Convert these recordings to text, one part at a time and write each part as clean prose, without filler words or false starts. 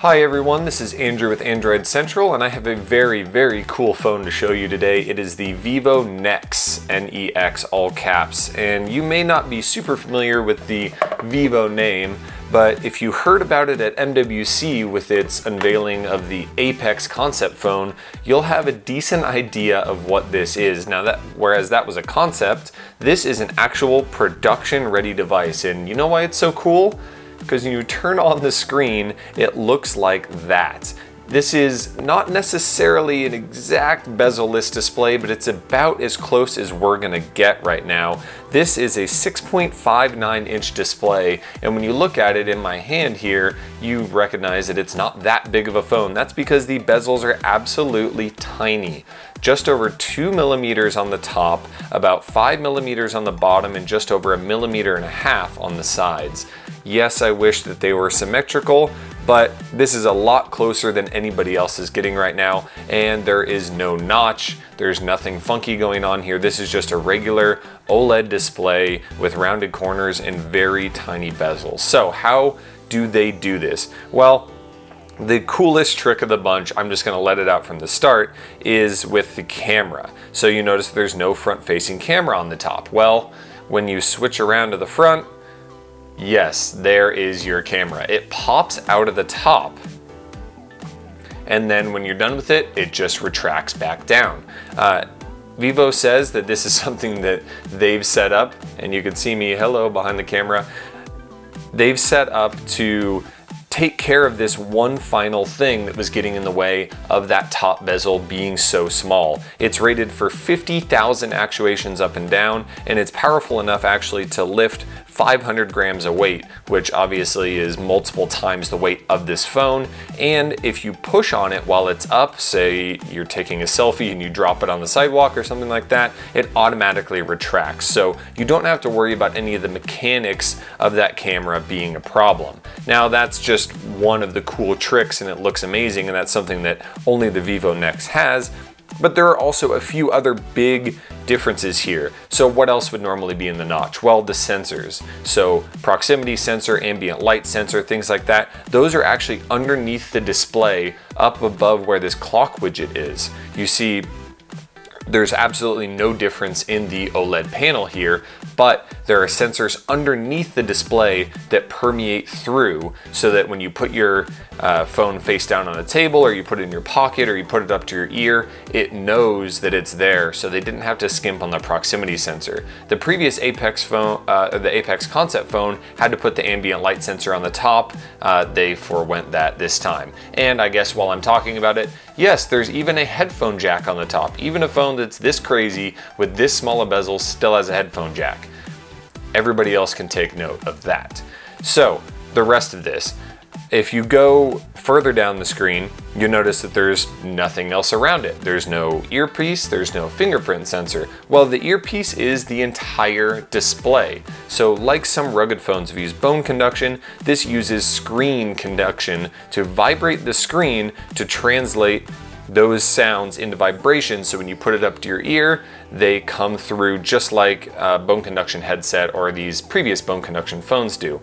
Hi everyone, this is Andrew with Android Central, and I have a very cool phone to show you today. It is the VIVO NEX, N-E-X, all caps. And you may not be super familiar with the VIVO name, but if you heard about it at MWC with its unveiling of the Apex concept phone, you'll have a decent idea of what this is. Now, whereas that was a concept, this is an actual production-ready device. And you know why it's so cool? Because when you turn on the screen, it looks like that. This is not necessarily an exact bezel-less display, but it's about as close as we're gonna get right now. This is a 6.59-inch display, and when you look at it in my hand here, you recognize that it's not that big of a phone. That's because the bezels are absolutely tiny. Just over 2 millimeters on the top, about 5 millimeters on the bottom, and just over 1.5 millimeters on the sides. Yes, I wish that they were symmetrical, but this is a lot closer than anybody else is getting right now, and there is no notch. There's nothing funky going on here. This is just a regular OLED display with rounded corners and very tiny bezels. So how do they do this? Well, the coolest trick of the bunch, I'm just gonna let it out from the start, is with the camera. So you notice there's no front-facing camera on the top. Well, when you switch around to the front, yes, there is your camera. It pops out of the top, and then when you're done with it, it just retracts back down. Vivo says that this is something that they've set up, and you can see me, hello, behind the camera. They've set up to take care of this one final thing that was getting in the way of that top bezel being so small. It's rated for 50,000 actuations up and down, and it's powerful enough actually to lift 500 grams of weight, which obviously is multiple times the weight of this phone. And if you push on it while it's up, say you're taking a selfie and you drop it on the sidewalk or something like that, it automatically retracts. So you don't have to worry about any of the mechanics of that camera being a problem. Now, that's just one of the cool tricks, and it looks amazing, and that's something that only the VIVO NEX has. But there are also a few other big differences here. So what else would normally be in the notch? Well, the sensors. So proximity sensor, ambient light sensor, things like that. Those are actually underneath the display up above where this clock widget is. You see, there's absolutely no difference in the OLED panel here, but there are sensors underneath the display that permeate through, so that when you put your phone face down on a table, or you put it in your pocket, or you put it up to your ear, it knows that it's there, so they didn't have to skimp on the proximity sensor. The previous Apex phone, the Apex concept phone, had to put the ambient light sensor on the top. They forewent that this time. And I guess while I'm talking about it, yes, there's even a headphone jack on the top. Even a phone that's this crazy with this small a bezel still has a headphone jack. Everybody else can take note of that. So the rest of this, if you go further down the screen, you notice that there's nothing else around it. There's no earpiece, there's no fingerprint sensor. Well, the earpiece is the entire display. So like some rugged phones have used bone conduction, this uses screen conduction to vibrate the screen to translate those sounds into vibrations, so when you put it up to your ear, they come through just like a bone conduction headset or these previous bone conduction phones do.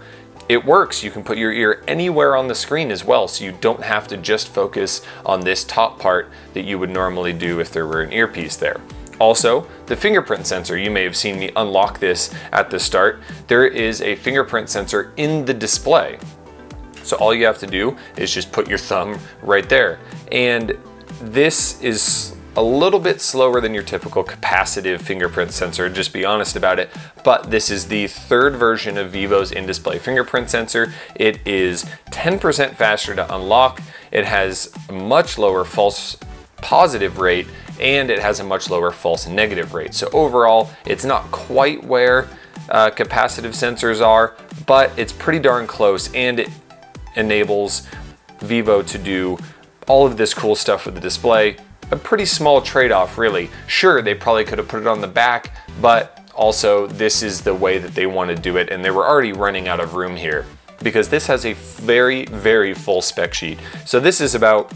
It works. You can put your ear anywhere on the screen as well, so you don't have to just focus on this top part that you would normally do if there were an earpiece there. Also, the fingerprint sensor, you may have seen me unlock this at the start. There is a fingerprint sensor in the display. So all you have to do is just put your thumb right there. And this is a little bit slower than your typical capacitive fingerprint sensor, just be honest about it, but this is the third version of Vivo's in-display fingerprint sensor. It is 10% faster to unlock, it has a much lower false positive rate, and it has a much lower false negative rate. So overall, it's not quite where capacitive sensors are, but it's pretty darn close, and it enables Vivo to do all of this cool stuff with the display. A pretty small trade-off, really. Sure, they probably could have put it on the back, but also this is the way that they want to do it, and they were already running out of room here because this has a very full spec sheet. So this is about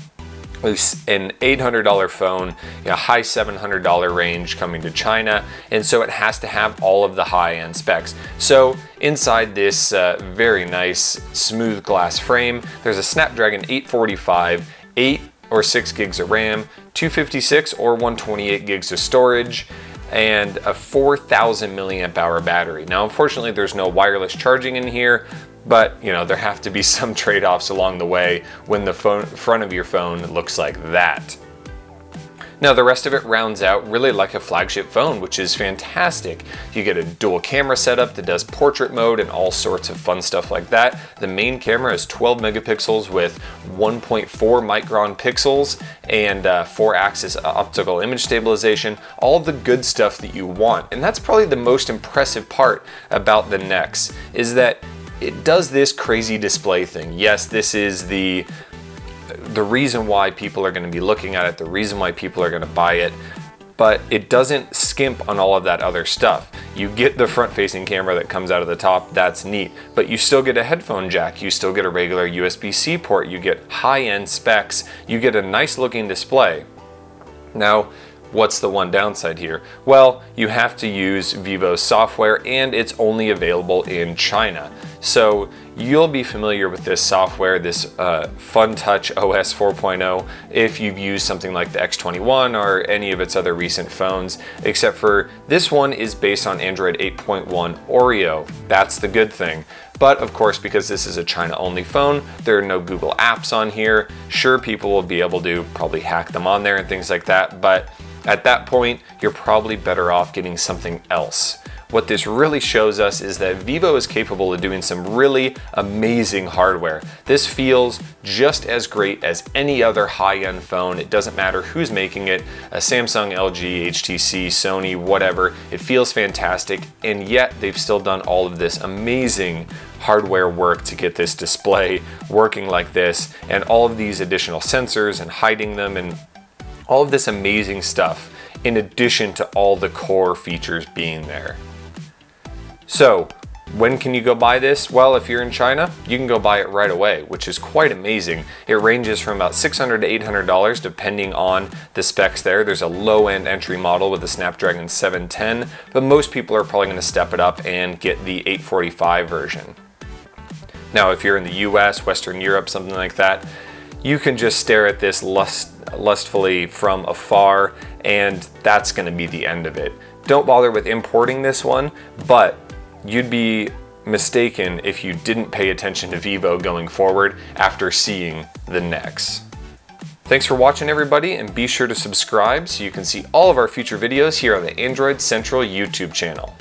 It's an $800 phone, high $700 range coming to China, and so it has to have all of the high-end specs. So inside this very nice smooth glass frame, there's a Snapdragon 845, 8 or 6 gigs of RAM, 256 or 128 gigs of storage, and a 4,000 milliamp hour battery. Now, unfortunately, there's no wireless charging in here, but there have to be some trade-offs along the way when the front of your phone looks like that. Now, the rest of it rounds out really like a flagship phone, which is fantastic. You get a dual camera setup that does portrait mode and all sorts of fun stuff like that. The main camera is 12 megapixels with 1.4 micron pixels and 4-axis optical image stabilization, all the good stuff that you want. And that's probably the most impressive part about the Nex, is that it does this crazy display thing. Yes, this is the reason why people are going to be looking at it, the reason why people are going to buy it, but it doesn't skimp on all of that other stuff. You get the front-facing camera that comes out of the top, that's neat, but you still get a headphone jack, you still get a regular USB-C port, you get high-end specs, you get a nice-looking display. Now, what's the one downside here? Well, you have to use Vivo's software, and it's only available in China. So you'll be familiar with this software, this FunTouch OS 4.0, if you've used something like the X21 or any of its other recent phones, except for this one is based on Android 8.1 Oreo. That's the good thing. But of course, because this is a China-only phone, there are no Google apps on here. Sure, people will be able to probably hack them on there and things like that, but at that point, you're probably better off getting something else. What this really shows us is that Vivo is capable of doing some really amazing hardware. This feels just as great as any other high-end phone. It doesn't matter who's making it, a Samsung, LG, HTC, Sony, whatever. It feels fantastic, and yet they've still done all of this amazing hardware work to get this display working like this, and all of these additional sensors and hiding them, and all of this amazing stuff, in addition to all the core features being there. So, when can you go buy this? Well, if you're in China, you can go buy it right away, which is quite amazing. It ranges from about $600 to $800 depending on the specs there. There's a low-end entry model with a Snapdragon 710, but most people are probably going to step it up and get the 845 version. Now, if you're in the US, Western Europe, something like that, you can just stare at this lustfully from afar, and that's going to be the end of it. Don't bother with importing this one, but you'd be mistaken if you didn't pay attention to Vivo going forward after seeing the Nex. Thanks for watching, everybody, and be sure to subscribe so you can see all of our future videos here on the Android Central YouTube channel.